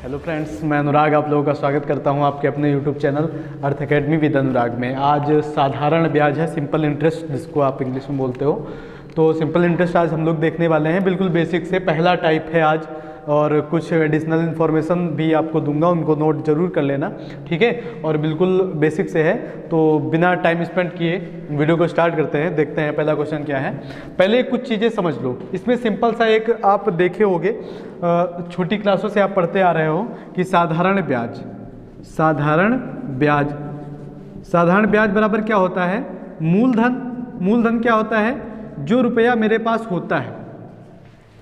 Hello friends, मैं अनुराग आप लोगों का स्वागत करता हूं आपके अपने YouTube channel Arth academy with Anurag में। आज साधारण ब्याज है, सिंपल इंटरेस्ट जिसको आप इंग्लिश में बोलते हो। तो सिंपल इंटरेस्ट आज हम लोग देखने वाले हैं, बिल्कुल बेसिक से पहला टाइप है आज, और कुछ एडिशनल इन्फॉर्मेशन भी आपको दूंगा, उनको नोट जरूर कर लेना, ठीक है। और बिल्कुल बेसिक से है, तो बिना टाइम स्पेंड किए वीडियो को स्टार्ट करते हैं। देखते हैं पहला क्वेश्चन क्या है। पहले कुछ चीज़ें समझ लो। इसमें सिंपल सा एक आप देखे होंगे, छोटी क्लासों से आप पढ़ते आ रहे हो कि साधारण ब्याज बराबर क्या होता है? मूलधन क्या होता है? जो रुपया मेरे पास होता है,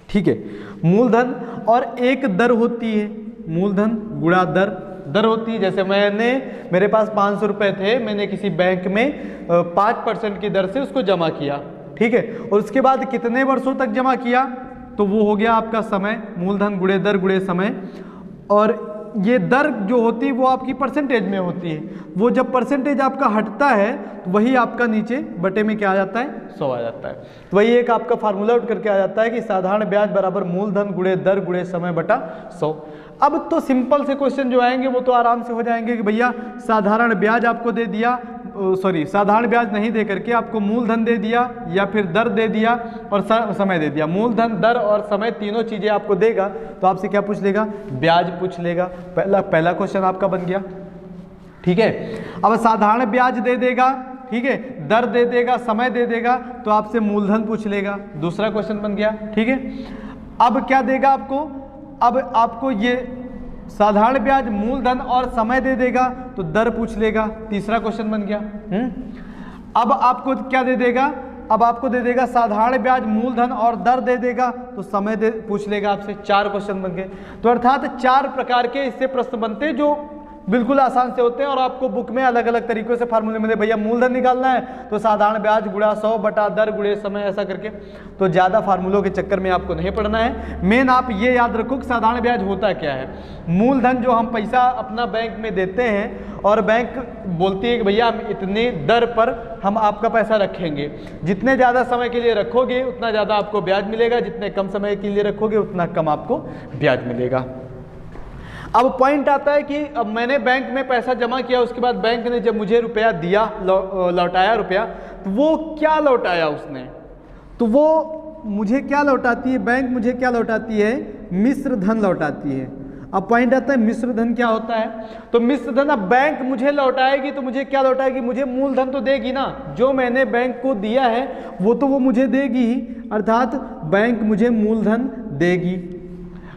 ठीक है, मूलधन, और एक दर होती है, मूलधन गुणा दर होती है। जैसे मेरे पास 500 रुपये थे, मैंने किसी बैंक में 5% की दर से उसको जमा किया, ठीक है, और उसके बाद कितने वर्षों तक जमा किया, तो वो हो गया आपका समय, मूलधन गुणे दर गुणे समय। और ये दर जो होती है वो आपकी परसेंटेज में होती है। वो जब परसेंटेज आपका हटता है तो वही आपका नीचे बटे में क्या आ जाता है? 100 आ जाता है। तो वही एक आपका फार्मूला उठ करके आ जाता है कि साधारण ब्याज बराबर मूलधन गुणे दर गुणे समय बटा 100। अब तो सिंपल से क्वेश्चन जो आएंगे वो तो आराम से हो जाएंगे कि भैया साधारण ब्याज आपको दे दिया, साधारण ब्याज नहीं दे करके आपको मूलधन दे दिया या फिर दर दे दिया और समय दे दिया। मूलधन, दर और समय तीनों चीजें आपको देगा तो आपसे क्या पूछ लेगा? ब्याज पूछ लेगा। पहला क्वेश्चन आपका बन गया, ठीक है। अब साधारण ब्याज दे देगा, ठीक है, दर दे देगा, समय दे देगा, तो आपसे मूलधन पूछ लेगा। दूसरा क्वेश्चन बन गया, ठीक है। अब क्या देगा आपको? अब आपको ये साधारण ब्याज, मूलधन और समय दे देगा तो दर पूछ लेगा। तीसरा क्वेश्चन बन गया। अब आपको क्या दे देगा? अब आपको दे देगा साधारण ब्याज, मूलधन और दर दे देगा तो समय पूछ लेगा आपसे। 4 क्वेश्चन बन गए। तो अर्थात 4 प्रकार के इससे प्रश्न बनते हैं जो बिल्कुल आसान से होते हैं, और आपको बुक में अलग अलग तरीकों से फार्मूले मिले। भैया मूलधन निकालना है तो साधारण ब्याज गुणा 100 बटा दर गुणे समय, ऐसा करके। तो ज़्यादा फार्मूलों के चक्कर में आपको नहीं पढ़ना है। मेन आप ये याद रखो कि साधारण ब्याज होता क्या है। मूलधन जो हम पैसा अपना बैंक में देते हैं और बैंक बोलती है कि भैया हम इतने दर पर हम आपका पैसा रखेंगे, जितने ज़्यादा समय के लिए रखोगे उतना ज़्यादा आपको ब्याज मिलेगा, जितने कम समय के लिए रखोगे उतना कम आपको ब्याज मिलेगा। अब पॉइंट आता है कि अब मैंने बैंक में पैसा जमा किया, उसके बाद बैंक ने जब मुझे रुपया दिया, लौटाया रुपया, तो वो क्या लौटाया उसने? तो वो मुझे क्या लौटाती है? बैंक मुझे क्या लौटाती है? मिश्र धन लौटाती है। अब पॉइंट आता है मिश्र धन क्या होता है? तो मिश्र धन, अब बैंक मुझे लौटाएगी तो मुझे क्या लौटाएगी? मुझे मूलधन तो देगी ना, जो मैंने बैंक को दिया है वो तो वो मुझे देगी ही, अर्थात बैंक मुझे मूलधन देगी।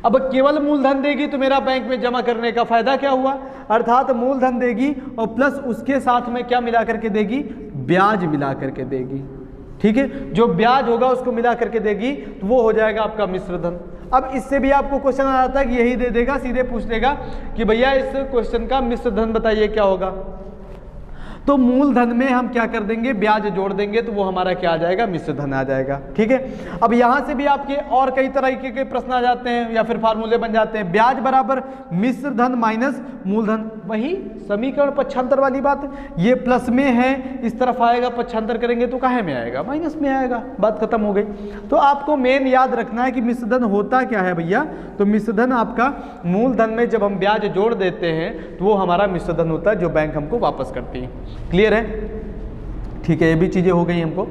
अब केवल मूलधन देगी तो मेरा बैंक में जमा करने का फायदा क्या हुआ? अर्थात मूलधन देगी और प्लस उसके साथ में क्या मिला करके देगी? ब्याज मिला करके देगी, ठीक है। जो ब्याज होगा उसको मिला करके देगी तो वो हो जाएगा आपका मिश्र धन। अब इससे भी आपको क्वेश्चन आ जाता है कि यही दे देगा, सीधे पूछ लेगा कि भैया इस क्वेश्चन का मिश्र धन बताइए क्या होगा। तो मूलधन में हम क्या कर देंगे? ब्याज जोड़ देंगे तो वो हमारा क्या आ जाएगा? मिश्र धन आ जाएगा, ठीक है। अब यहां से भी आपके और कई तरह के प्रश्न आ जाते हैं या फिर फार्मूले बन जाते हैं। ब्याज बराबर मिश्र धन माइनस मूलधन, वही समीकरण पक्षांतर वाली बात। ये प्लस में है, इस तरफ आएगा, पक्षांतर करेंगे तो काहे में आएगा? माइनस में आएगा, बात खत्म हो गई। तो आपको मेन याद रखना है कि मिश्र धन होता क्या है भैया। तो मिश्र धन आपका मूलधन में जब हम ब्याज जोड़ देते हैं तो वो हमारा मिश्र धन होता है जो बैंक हमको वापस करती है। क्लियर है? ठीक है, ये भी चीजें हो गई हमको।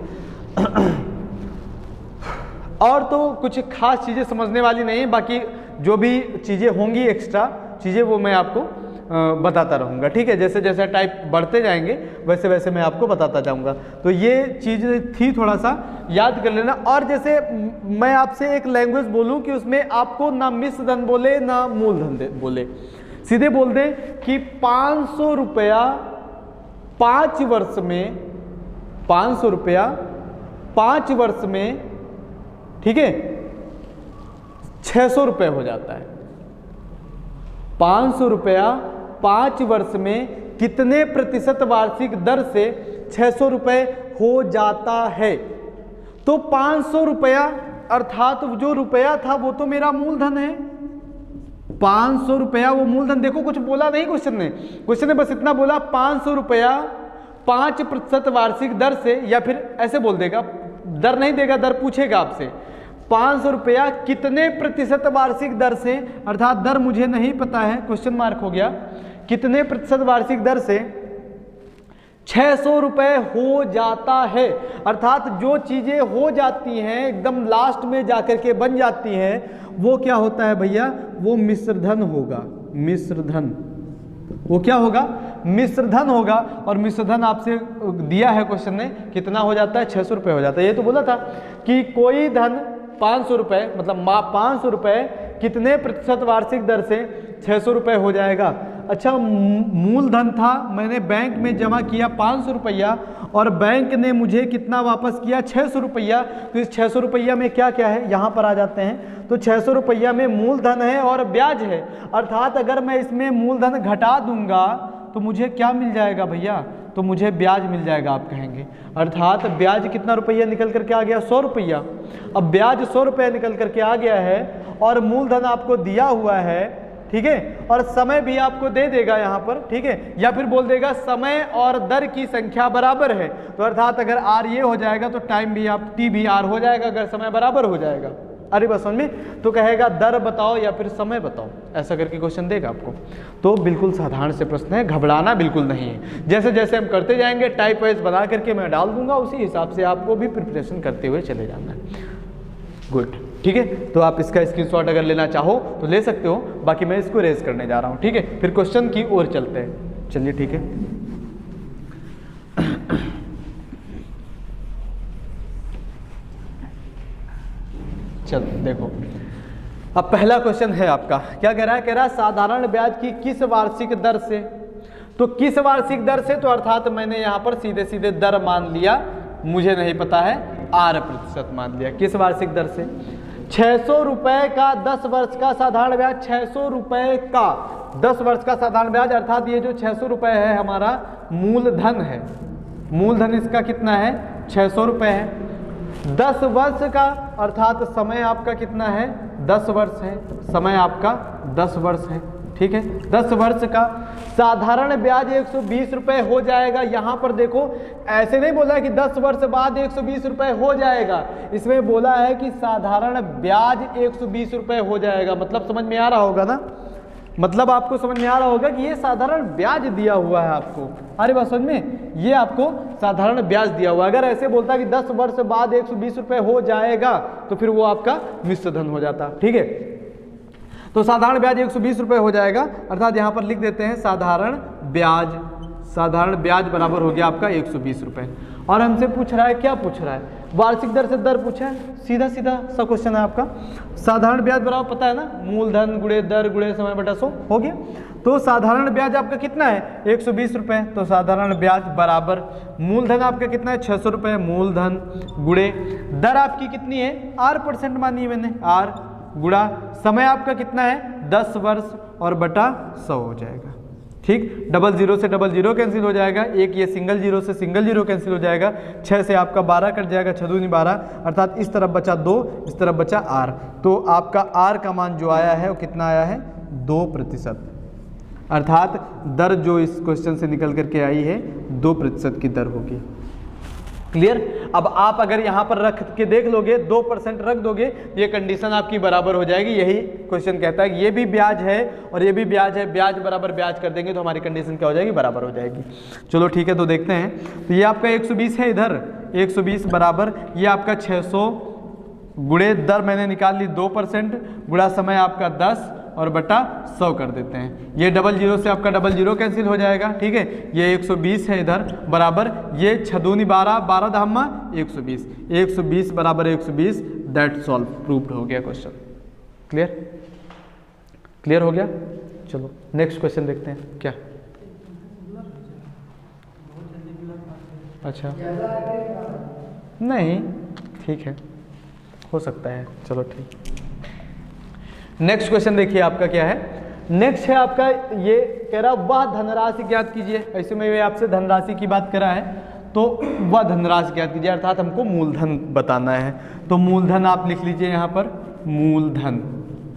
और तो कुछ खास चीजें समझने वाली नहीं है, बाकी जो भी चीजें होंगी एक्स्ट्रा चीजें वो मैं आपको बताता रहूंगा, ठीक है। जैसे जैसे टाइप बढ़ते जाएंगे वैसे वैसे मैं आपको बताता जाऊंगा। तो ये चीज थी, थोड़ा सा याद कर लेना। और जैसे मैं आपसे एक लैंग्वेज बोलूं कि उसमें आपको ना मिश्र धन बोले ना मूलधन बोले, सीधे बोल दें कि 500 रुपया 5 वर्ष में, 500 रुपया 5 वर्ष में, ठीक है, 600 रुपये हो जाता है। 500 रुपया 5 वर्ष में कितने प्रतिशत वार्षिक दर से 600 रुपये हो जाता है? तो 500 रुपया अर्थात जो रुपया था वो तो मेरा मूलधन है। 500 रुपया वो मूलधन, देखो कुछ बोला नहीं क्वेश्चन ने बस इतना बोला 500 रुपया 5% वार्षिक दर से, या फिर ऐसे बोल देगा, दर नहीं देगा, दर पूछेगा आपसे, 500 रुपया कितने प्रतिशत वार्षिक दर से, अर्थात दर मुझे नहीं पता है, क्वेश्चन मार्क हो गया, कितने प्रतिशत वार्षिक दर से 600 रुपये हो जाता है। अर्थात जो चीज़ें हो जाती हैं एकदम लास्ट में जाकर के बन जाती हैं, वो क्या होता है भैया, वो मिश्रधन होगा। मिश्रधन वो क्या होगा, मिश्रधन होगा। और मिश्रधन आपसे दिया है क्वेश्चन में, कितना हो जाता है, 600 रुपये हो जाता है। ये तो बोला था कि कोई धन 500 रुपये, मतलब 500 रुपये कितने प्रतिशत वार्षिक दर से 600 रुपये हो जाएगा। अच्छा, मूलधन था, मैंने बैंक में जमा किया 500 रुपया और बैंक ने मुझे कितना वापस किया, 600 रुपया। तो इस 600 रुपया में क्या क्या है, यहाँ पर आ जाते हैं। तो 600 रुपया में मूलधन है और ब्याज है। अर्थात अगर मैं इसमें मूलधन घटा दूंगा तो मुझे क्या मिल जाएगा भैया, तो मुझे ब्याज मिल जाएगा, आप कहेंगे। अर्थात ब्याज कितना रुपया निकल करके आ गया, 100 रुपया। अब ब्याज 100 रुपया निकल करके आ गया है और मूलधन आपको दिया हुआ है, ठीक है, और समय भी आपको दे देगा यहाँ पर, ठीक है, या फिर बोल देगा समय और दर की संख्या बराबर है। तो अर्थात अगर आर ये हो जाएगा तो टाइम भी आप टी भी आर हो जाएगा, अगर समय बराबर हो जाएगा। अरे बस समझ में, तो कहेगा दर बताओ या फिर समय बताओ, ऐसा करके क्वेश्चन देगा आपको। तो बिल्कुल साधारण से प्रश्न है, घबराना बिल्कुल नहीं है। जैसे जैसे हम करते जाएंगे टाइप वाइज बना करके मैं डाल दूंगा, उसी हिसाब से आपको भी प्रिपरेशन करते हुए चले जाना है। गुड, ठीक है। तो आप इसका स्क्रीनशॉट अगर लेना चाहो तो ले सकते हो, बाकी मैं इसको रेज करने जा रहा हूँ, ठीक है। फिर क्वेश्चन की ओर चलते हैं, चलिए ठीक है। चलो देखो, अब पहला क्वेश्चन है आपका, क्या कह रहा है, कह रहा है साधारण ब्याज की किस वार्षिक दर से। तो किस वार्षिक दर से, तो अर्थात मैंने यहाँ पर सीधे सीधे दर मान लिया, मुझे नहीं पता है, 8% मान लिया। किस वार्षिक दर से, 600 रुपये का 10 वर्ष का साधारण ब्याज, 600 रुपये का 10 वर्ष का साधारण ब्याज। अर्थात ये जो 600 रुपये है हमारा मूलधन है, मूलधन इसका कितना है, 600 रुपये है। 10 वर्ष का अर्थात समय आपका कितना है, 10 वर्ष है, समय आपका 10 वर्ष है, ठीक है। 10 वर्ष का साधारण ब्याज 120 रुपये हो जाएगा। यहाँ पर देखो, ऐसे नहीं बोला है कि 10 वर्ष बाद 120 रुपये हो जाएगा, इसमें बोला है कि साधारण ब्याज 120 रुपये हो जाएगा। मतलब समझ में आ रहा होगा ना, मतलब आपको समझ में आ रहा होगा कि ये साधारण ब्याज दिया हुआ है आपको। अरे बात समझ में, ये आपको साधारण ब्याज दिया हुआ है। अगर ऐसे बोलता कि 10 वर्ष बाद 120 रुपये हो जाएगा तो फिर वो आपका मिश्रधन हो जाता, ठीक है। तो साधारण ब्याज 120 रुपये हो जाएगा, अर्थात यहाँ पर लिख देते हैं साधारण ब्याज, साधारण ब्याज बराबर हो गया आपका 120 रुपये। और हमसे पूछ रहा है, क्या पूछ रहा है, वार्षिक दर से दर पूछा है, सीधा सीधा सा क्वेश्चन है आपका। साधारण ब्याज बराबर पता है ना, मूलधन गुणे दर गुणे समय बटा 100 हो गया। तो साधारण ब्याज आपका कितना है, 120 रुपये। तो साधारण ब्याज बराबर मूलधन आपका कितना है, 600 रुपये, मूलधन गुणे दर आपकी कितनी है, 8% मानी है मैंने, आर गुणा समय आपका कितना है, 10 वर्ष और बटा 100 हो जाएगा, ठीक। डबल जीरो से डबल जीरो कैंसिल हो जाएगा, एक ये सिंगल जीरो से सिंगल जीरो कैंसिल हो जाएगा, 6 से आपका 12 कट जाएगा, 6 दूनी 12, अर्थात इस तरफ बचा 2, इस तरफ बचा आर। तो आपका आर का मान जो आया है वो कितना आया है, 2%। अर्थात दर जो इस क्वेश्चन से निकल करके आई है 2% की दर होगी। क्लियर। अब आप अगर यहाँ पर रख के देख लोगे, 2% रख दोगे, ये कंडीशन आपकी बराबर हो जाएगी। यही क्वेश्चन कहता है कि ये भी ब्याज है और ये भी ब्याज है, ब्याज बराबर ब्याज कर देंगे तो हमारी कंडीशन क्या हो जाएगी, बराबर हो जाएगी। चलो ठीक है, तो देखते हैं। तो ये आपका 120 है, इधर 120 बराबर ये आपका 600 गुणे दर मैंने निकाल ली 2%, गुणा समय आपका 10 और बटा 100 कर देते हैं। ये डबल जीरो से आपका डबल जीरो कैंसिल हो जाएगा, ठीक है। ये 120 है इधर बराबर, ये 6 दूनी 12, 12 धामा 120, 120 बराबर 120, दैट सॉल्व, प्रूव्ड हो गया क्वेश्चन। क्लियर, क्लियर हो गया। चलो नेक्स्ट क्वेश्चन देखते हैं क्या। अच्छा नहीं, ठीक है, हो सकता है, चलो ठीक। नेक्स्ट क्वेश्चन देखिए आपका क्या है। नेक्स्ट है आपका, ये कह रहा वह धनराशि ज्ञात कीजिए। ऐसे में ये आपसे धनराशि की बात करा है, तो वह धनराशि ज्ञात कीजिए, अर्थात हमको मूलधन बताना है। तो मूलधन आप लिख लीजिए यहाँ पर, मूलधन,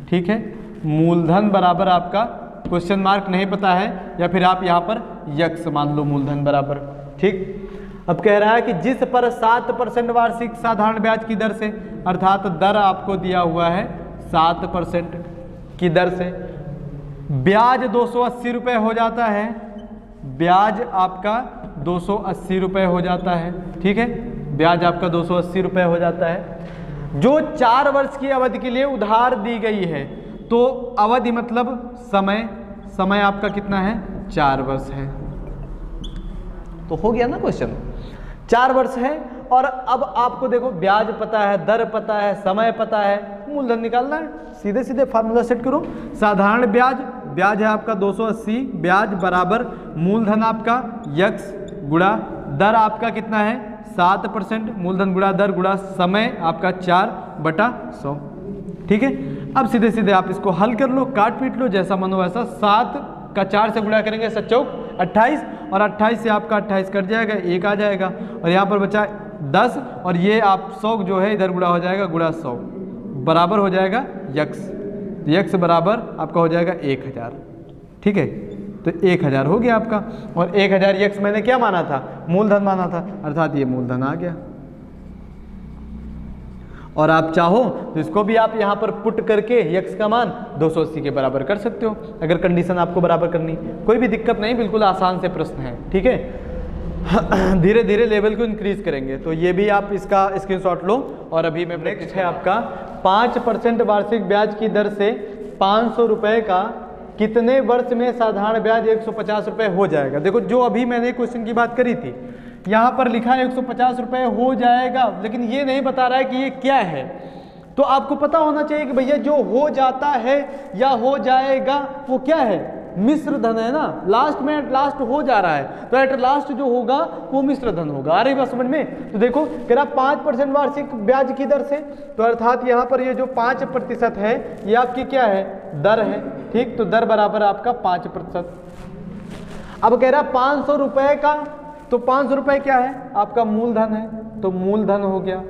ठीक है। मूलधन बराबर आपका क्वेश्चन मार्क नहीं पता है, या फिर आप यहाँ पर यक्स मान लो, मूलधन बराबर, ठीक। अब कह रहा है कि जिस पर 7% वार्षिक साधारण ब्याज की दर से, अर्थात दर आपको दिया हुआ है 7% की दर से, ब्याज 280 रुपये हो जाता है, ब्याज आपका 280 रुपये हो जाता है, ठीक है, ब्याज आपका 280 रुपये हो जाता है, जो 4 वर्ष की अवधि के लिए उधार दी गई है। तो अवधि मतलब समय, समय आपका कितना है, 4 वर्ष है। तो हो गया ना क्वेश्चन, 4 वर्ष है। और अब आपको देखो ब्याज पता है, दर पता है, समय पता है, मूलधन निकालना है। सीधे सीधे फार्मूला सेट करो, साधारण ब्याज, ब्याज है आपका 280, ब्याज बराबर मूलधन आपका यक्स गुणा दर आपका कितना है 7%, मूलधन गुणा दर गुणा समय आपका 4/100, ठीक है। अब सीधे सीधे आप इसको हल कर लो, काट पीट लो, जैसा मन हो वैसा। 7 का 4 से गुणा करेंगे 7 चौक 28, और 28 से आपका 28 कट जाएगा, 1 आ जाएगा, और यहाँ पर बचा 10, और ये आप 100 जो है इधर गुणा हो जाएगा, गुणा 100 बराबर हो जाएगा यक्स, यक्स बराबर आपका हो जाएगा 1000, ठीक है। तो 1000 हो गया आपका, और 1000 यक्स मैंने क्या माना था, मूलधन माना था, अर्थात ये मूलधन आ गया। और आप चाहो तो इसको भी आप यहाँ पर पुट करके यक्स का मान 280 के बराबर कर सकते हो, अगर कंडीशन आपको बराबर करनी, कोई भी दिक्कत नहीं, बिल्कुल आसान से प्रश्न है, ठीक है। धीरे धीरे लेवल को इंक्रीज करेंगे। तो ये भी आप इसका स्क्रीनशॉट लो। और अभी मैं नेक्स्ट है आपका 5% वार्षिक ब्याज की दर से 500 रुपये का कितने वर्ष में साधारण ब्याज 150 रुपये हो जाएगा। देखो जो अभी मैंने क्वेश्चन की बात करी थी, यहाँ पर लिखा है 150 रुपये हो जाएगा, लेकिन ये नहीं बता रहा है कि ये क्या है। तो आपको पता होना चाहिए कि भैया जो हो जाता है या हो जाएगा वो क्या है, मिश्र धन है ना, लास्ट में एट लास्ट हो जा रहा है, तो एट लास्ट जो होगा वो मिश्र धन होगा। आ रही बात समझ में। तो देखो कह रहा 5% वार्षिक ब्याज की दर से, तो अर्थात यहाँ पर ये जो 5% है ये आपकी क्या है, दर है, ठीक। तो दर बराबर आपका 5%। अब कह रहा 500 रुपये का, तो 500 रुपये क्या है आपका मूलधन है, तो मूलधन हो गया,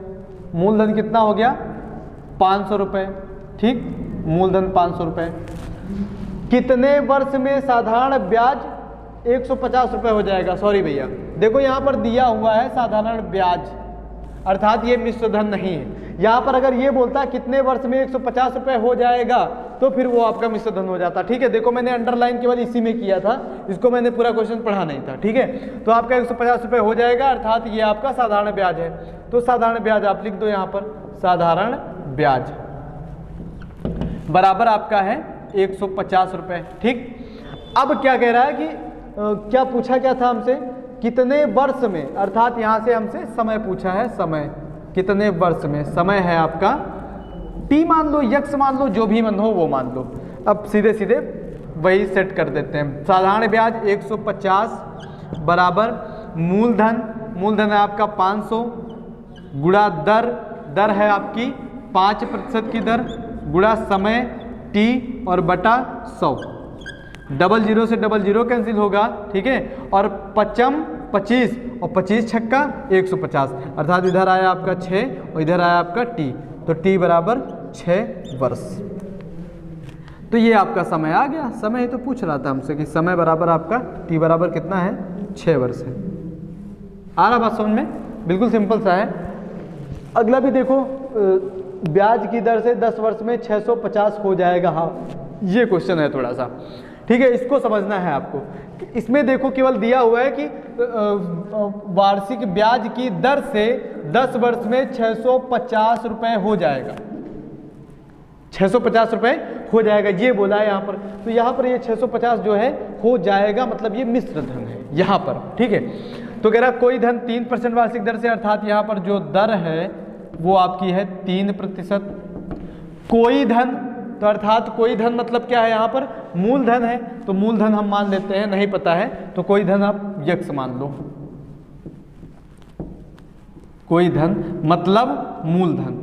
मूलधन कितना हो गया 500 रुपये, ठीक, मूलधन 500 रुपये। कितने वर्ष में साधारण ब्याज 150 रुपये हो जाएगा। सॉरी भैया, देखो यहाँ पर दिया हुआ है साधारण ब्याज, अर्थात ये मिश्र धन नहीं है। यहाँ पर अगर ये बोलता कितने वर्ष में 150 रुपये हो जाएगा, तो फिर वो आपका मिश्र धन हो जाता, ठीक है। देखो मैंने अंडरलाइन केवल इसी में किया था, इसको मैंने पूरा क्वेश्चन पढ़ा नहीं था, ठीक है। तो आपका 150 रुपये हो जाएगा, अर्थात ये आपका साधारण ब्याज है। तो साधारण ब्याज आप लिख दो यहाँ पर, साधारण ब्याज बराबर आपका है 150 रुपये, ठीक। अब क्या कह रहा है कि क्या पूछा क्या था हमसे, कितने वर्ष में, अर्थात यहाँ से हमसे समय पूछा है, समय कितने वर्ष में, समय है आपका टी मान लो, यक्स मान लो, जो भी मन हो वो मान लो। अब सीधे सीधे वही सेट कर देते हैं। साधारण ब्याज 150 बराबर मूलधन, मूलधन है आपका 500 गुणा दर, दर है आपकी 5% की दर, गुणा समय टी और बटा 100। 00 से 00 कैंसिल होगा, ठीक है। और 5 25 और 25 छक्का 150, अर्थात इधर आया आपका 6 और इधर आया आपका टी, तो टी बराबर 6 वर्ष। तो ये आपका समय आ गया। समय तो पूछ रहा था हमसे कि समय बराबर आपका टी बराबर कितना है, 6 वर्ष है। आ रहा बात समझ में, बिल्कुल सिंपल सा है। अगला भी देखो, ब्याज की दर से 10 वर्ष में 650 हो जाएगा। हाँ ये क्वेश्चन है थोड़ा सा, ठीक है, इसको समझना है आपको। इसमें देखो केवल दिया हुआ है कि वार्षिक ब्याज की दर से 10 वर्ष में 650 रुपये हो जाएगा, 650 रुपये हो जाएगा, ये बोला है यहाँ पर। तो यहाँ पर ये 650 जो है हो जाएगा, मतलब ये मिश्र धन है यहाँ पर, ठीक है। तो कह रहा कोई धन 3% वार्षिक दर से, अर्थात यहाँ पर जो दर है वो आपकी है 3%। कोई धन, तो अर्थात कोई धन मतलब क्या है, यहाँ पर मूलधन है, तो मूलधन हम मान लेते हैं, नहीं पता है तो कोई धन आप यक्स मान लो। कोई धन मतलब मूलधन,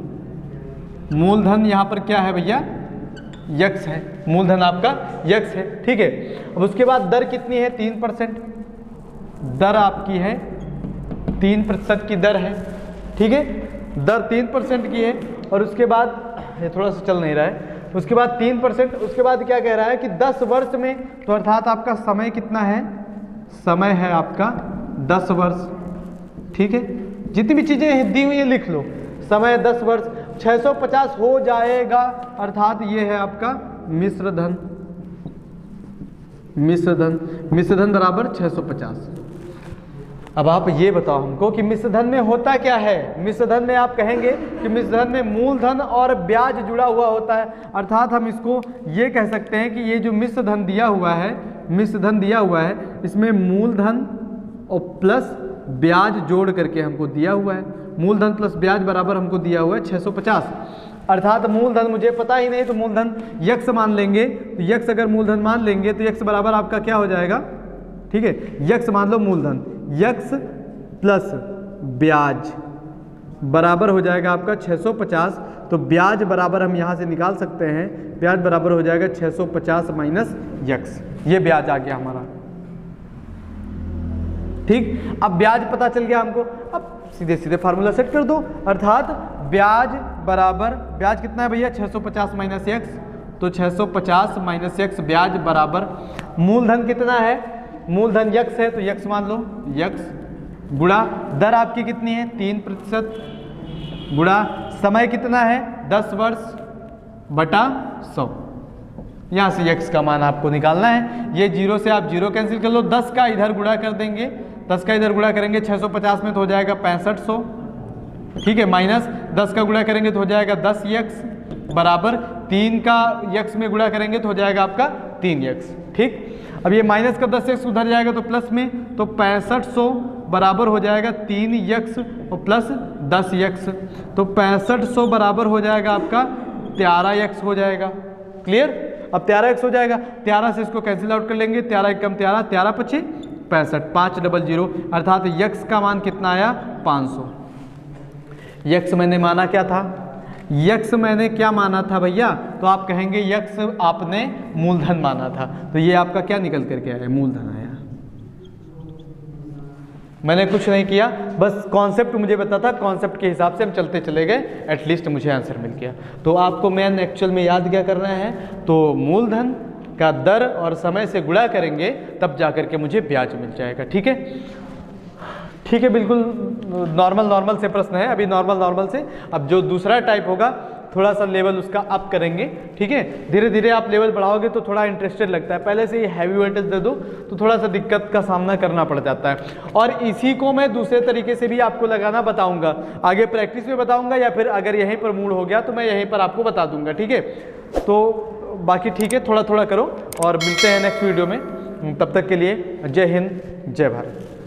मूलधन यहाँ पर क्या है भैया, यक्स है, मूलधन आपका यक्स है, ठीक है। अब उसके बाद दर कितनी है, 3%, दर आपकी है 3% की दर है, ठीक है, दर 3% की है। और उसके बाद ये थोड़ा सा चल नहीं रहा है, उसके बाद 3%, उसके बाद क्या कह रहा है कि 10 वर्ष में, तो अर्थात आपका समय कितना है, समय है आपका 10 वर्ष, ठीक है, जितनी भी चीज़ें दी हुई है लिख लो। समय 10 वर्ष, 650 हो जाएगा, अर्थात ये है आपका मिश्र धन। मिश्र धन बराबर 650। अब आप ये बताओ हमको कि मिश्र धन में होता क्या है। मिश्र धन में आप कहेंगे कि मिश्र धन में मूलधन और ब्याज जुड़ा हुआ होता है, अर्थात हम इसको ये कह सकते हैं कि ये जो मिश्र धन दिया हुआ है, इसमें मूलधन और प्लस ब्याज जोड़ करके हमको दिया हुआ है। मूलधन प्लस ब्याज बराबर हमको दिया हुआ है 650, अर्थात मूलधन मुझे पता ही नहीं तो मूलधन यक्स मान लेंगे। तो यक्स अगर मूलधन मान लेंगे तो यक्स बराबर आपका क्या हो जाएगा, ठीक है, यक्स मान लो मूलधन, यक्स प्लस ब्याज बराबर हो जाएगा आपका 650। तो ब्याज बराबर हम यहाँ से निकाल सकते हैं, ब्याज बराबर हो जाएगा 650 माइनस यक्स, ये ब्याज आ गया हमारा। ठीक, अब ब्याज पता चल गया हमको, अब सीधे सीधे फार्मूला सेट कर दो, अर्थात ब्याज बराबर, ब्याज कितना है भैया 650 माइनस यक्स, तो 650 माइनस यक्स ब्याज बराबर मूलधन कितना है, मूलधन यक्स है तो यक्स मान लो, यक्स गुणा दर आपकी कितनी है 3% गुणा समय कितना है 10 वर्ष बटा 100। यहाँ से यक्स का मान आपको निकालना है। ये जीरो से आप जीरो कैंसिल कर लो, 10 का इधर गुणा कर देंगे, 10 का इधर गुणा करेंगे 650 में तो हो जाएगा 6500, ठीक है, माइनस 10 का गुणा करेंगे तो हो जाएगा 10 यक्स बराबर 3 का यक्स में गुणा करेंगे तो हो जाएगा आपका 3 यक्स। ठीक, अब ये माइनस का 10 यक्स उधर जाएगा तो प्लस में, तो 6500 बराबर हो जाएगा 3 यक्स और प्लस 10 यक्स, तो 6500 बराबर हो जाएगा आपका 13 यक्स हो जाएगा। क्लियर, अब 13 यक्स हो जाएगा, 13 से इसको कैंसिल आउट कर लेंगे, 13 एकम 13, 13 पच्चीस 65, 500, अर्थात यक्स का मान कितना आया 500। यक्स मैंने माना क्या था, यक्स मैंने क्या माना था भैया, तो आप कहेंगे यक्स आपने मूलधन माना था, तो ये आपका क्या निकल करके आया, मूलधन आया। मैंने कुछ नहीं किया, बस कॉन्सेप्ट मुझे पता था, कॉन्सेप्ट के हिसाब से हम चलते चले गए, एटलीस्ट मुझे आंसर मिल गया। तो आपको मेन एक्चुअल में याद क्या करना है, तो मूलधन का दर और समय से गुणा करेंगे तब जाकर के मुझे ब्याज मिल जाएगा। ठीक है, ठीक है, बिल्कुल नॉर्मल से प्रश्न है, अभी नॉर्मल से। अब जो दूसरा टाइप होगा थोड़ा सा लेवल उसका अप करेंगे। ठीक है, धीरे धीरे आप लेवल बढ़ाओगे तो थोड़ा इंटरेस्टेड लगता है, पहले से ही हैवी वेटेज दे दो तो थोड़ा सा दिक्कत का सामना करना पड़ जाता है। और इसी को मैं दूसरे तरीके से भी आपको लगाना बताऊंगा, आगे प्रैक्टिस में बताऊंगा, या फिर अगर यहीं पर मूड हो गया तो मैं यहीं पर आपको बता दूंगा। ठीक है, तो बाकी ठीक है, थोड़ा थोड़ा करो और मिलते हैं नेक्स्ट वीडियो में। तब तक के लिए जय हिंद, जय भारत।